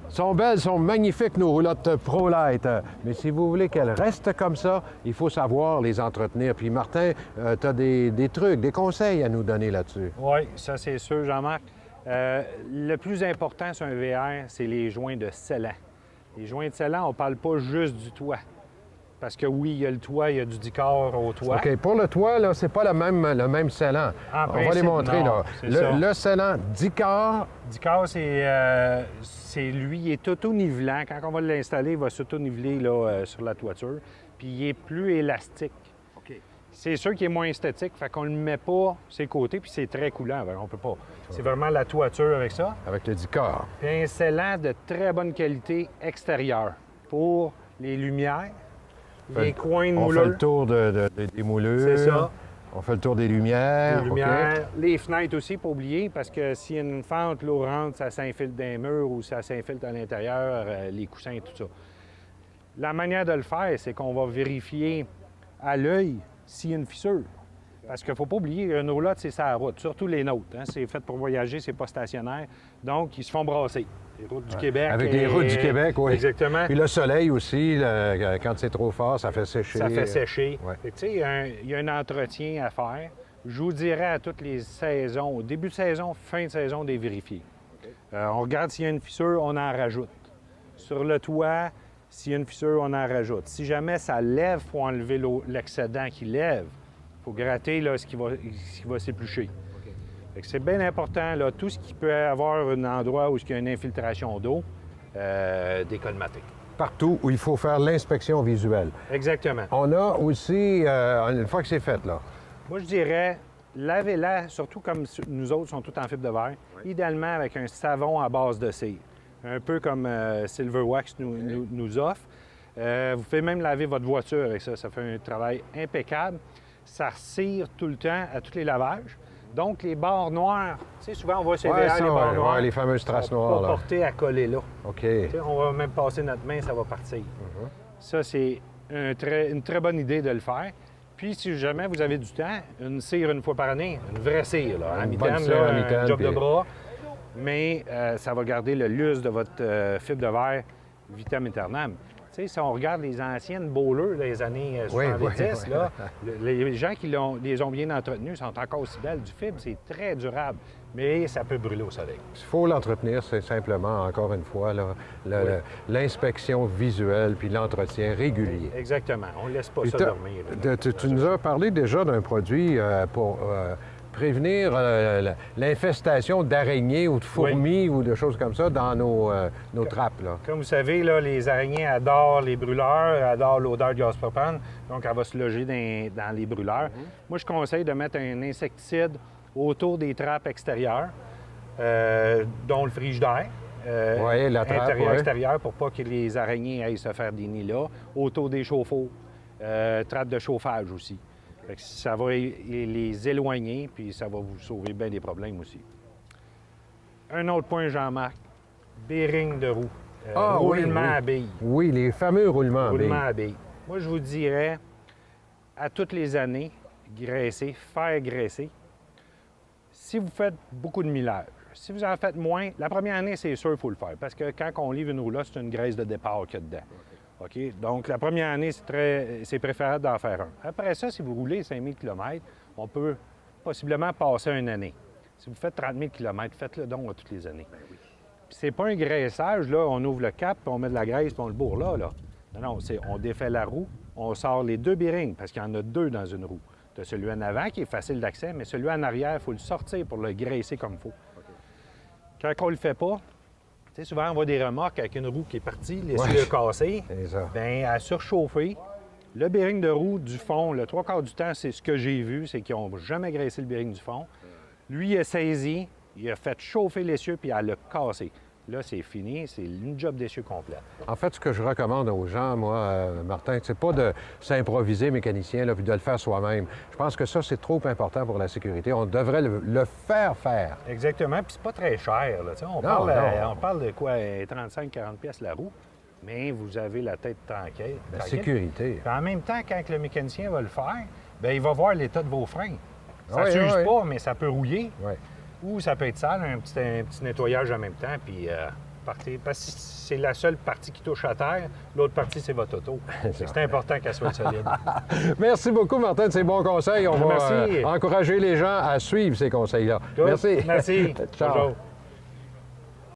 Sont belles, sont magnifiques, nos roulottes ProLite. Mais si vous voulez qu'elles restent comme ça, il faut savoir les entretenir. Puis Martin, tu as des trucs, des conseils à nous donner là-dessus. Oui, ça c'est sûr, Jean-Marc. Le plus important sur un VR, c'est les joints de scellant. Les joints de scellant, on ne parle pas juste du toit. Parce que oui, il y a le toit, il y a du décor au toit. OK, pour le toit, là, c'est pas le même scellant. On va les montrer, non, là. ça. Le scellant Dicor. Dicor, c'est lui, il est auto-nivelant. Quand on va l'installer, il va s'auto-niveler là, sur la toiture. Puis il est plus élastique. OK. C'est sûr qu'il est moins esthétique, fait qu'on le met pas ses côtés, puis c'est très coulant. On peut pas. C'est vraiment la toiture avec ça. Avec le Dicor. Puis un scellant de très bonne qualité extérieure pour les lumières, les coins de On moulures. fait le tour des moulures. C'est ça. On fait le tour des lumières. Les lumières, les fenêtres aussi, pas oublier, parce que s'il y a une fente, l'eau rentre, ça s'infiltre dans les murs ou ça s'infiltre à l'intérieur, les coussins et tout ça. La manière de le faire, c'est qu'on va vérifier à l'œil s'il y a une fissure. Parce qu'il ne faut pas oublier, une roulotte, c'est sa route, surtout les nôtres. Hein? C'est fait pour voyager, c'est pas stationnaire. Donc, ils se font brasser. Les routes du Québec. Avec les routes du Québec, oui. Exactement. Puis le soleil aussi, quand c'est trop fort, ça fait sécher. Ça fait sécher. Ouais. Fait que, tu sais, il y a un entretien à faire. Je vous dirais à toutes les saisons, au début de saison, fin de saison, de les vérifier. On regarde s'il y a une fissure, on en rajoute. Sur le toit, s'il y a une fissure, on en rajoute. Si jamais ça lève, il faut enlever l'excédent qui lève. Il faut gratter là, ce qui va s'éplucher. Fait que c'est bien important, là, tout ce qui peut avoir un endroit où il y a une infiltration d'eau, décolmater. Partout où il faut faire l'inspection visuelle. Exactement. On a aussi, une fois que c'est fait, là, Moi, je dirais, lavez-la, surtout comme nous autres sont tous en fibre de verre, idéalement avec un savon à base de cire. Un peu comme Silver Wax nous offre. Vous pouvez même laver votre voiture avec ça. Ça fait un travail impeccable. Ça cire tout le temps à tous les lavages. Donc, les barres noires, tu sais, souvent, on voit ces VR, les barres noires. les fameuses traces sont noires, pas là. portées à coller là. OK. Tu sais, on va même passer notre main, ça va partir. Ça, c'est une très bonne idée de le faire. Puis, si jamais vous avez du temps, une cire une fois par année, une vraie cire, là, à Une mi-temps, bonne cire à un mi-temps, job de puis- bras. Mais ça va garder le lustre de votre fibre de verre vitam aeternam. Tu sais, si on regarde les anciennes bowlers des années 70, oui. là, les gens qui les ont bien entretenus sont encore aussi belles. Du fibre, c'est très durable, mais ça peut brûler au soleil. Il faut l'entretenir, c'est simplement, encore une fois, là, l'inspection visuelle puis l'entretien régulier. Exactement. On ne laisse pas Puis ça dormir. là. tu nous as parlé déjà d'un produit pour prévenir l'infestation d'araignées ou de fourmis ou de choses comme ça dans nos trappes, là. Comme vous savez, là, les araignées adorent les brûleurs, adorent l'odeur de gaz propane, donc elle va se loger dans les brûleurs. Moi, je conseille de mettre un insecticide autour des trappes extérieures, dont le frigidaire. Oui, la trappe, Intérieur-extérieur, pour pas que les araignées aillent se faire des nids là. Autour des chauffe-eau, trappes de chauffage aussi. Fait que ça va les éloigner, puis ça va vous sauver bien des problèmes aussi. Un autre point, Jean-Marc, bearing de roue. Roulement à billes. Oui, les fameux roulements à billes. Roulement à billes. Moi, je vous dirais, à toutes les années, graisser, faire graisser. Si vous faites beaucoup de millage, si vous en faites moins, la première année, c'est sûr qu'il faut le faire. Parce que quand on livre une roulotte, c'est une graisse de départ qu'il y a dedans. OK? Donc, la première année, c'est préférable d'en faire un. Après ça, si vous roulez 5000 km, on peut possiblement passer une année. Si vous faites 30 000 km, faites-le donc à toutes les années. Puis c'est pas un graissage, là, on ouvre le cap, puis on met de la graisse, puis on le bourre là. Non, on défait la roue, on sort les deux bearings, parce qu'il y en a deux dans une roue. Tu as celui en avant qui est facile d'accès, mais celui en arrière, il faut le sortir pour le graisser comme il faut. Quand on le fait pas, tu sais, souvent on voit des remorques avec une roue qui est partie, l'essieu est cassé, C'est ça. bien, à surchauffer. Le bearing de roue du fond, le trois quarts du temps, c'est ce que j'ai vu, c'est qu'ils n'ont jamais graissé le bearing du fond. Lui, il a saisi, il a fait chauffer l'essieu, puis il l'a cassé. Là, c'est fini, c'est une job d'essieu complète. En fait, ce que je recommande aux gens, moi, Martin, c'est pas de s'improviser mécanicien là, puis de le faire soi-même. Je pense que ça, c'est trop important pour la sécurité. On devrait le faire faire. Exactement, puis c'est pas très cher. Là. Tu sais, on parle de quoi, 35-40 pièces la roue, mais vous avez la tête tranquille. La sécurité. Puis en même temps, quand le mécanicien va le faire, bien, il va voir l'état de vos freins. Ça Oui, s'use oui. pas, mais ça peut rouiller. Oui. Ou ça peut être sale, un petit nettoyage en même temps, puis partez. Parce que c'est la seule partie qui touche à terre, l'autre partie, c'est votre auto. C'est important qu'elle soit solide. Merci beaucoup, Martin, de ces bons conseils. On va Merci. encourager les gens à suivre ces conseils-là. Good. Merci. Merci. Ciao. Bonjour.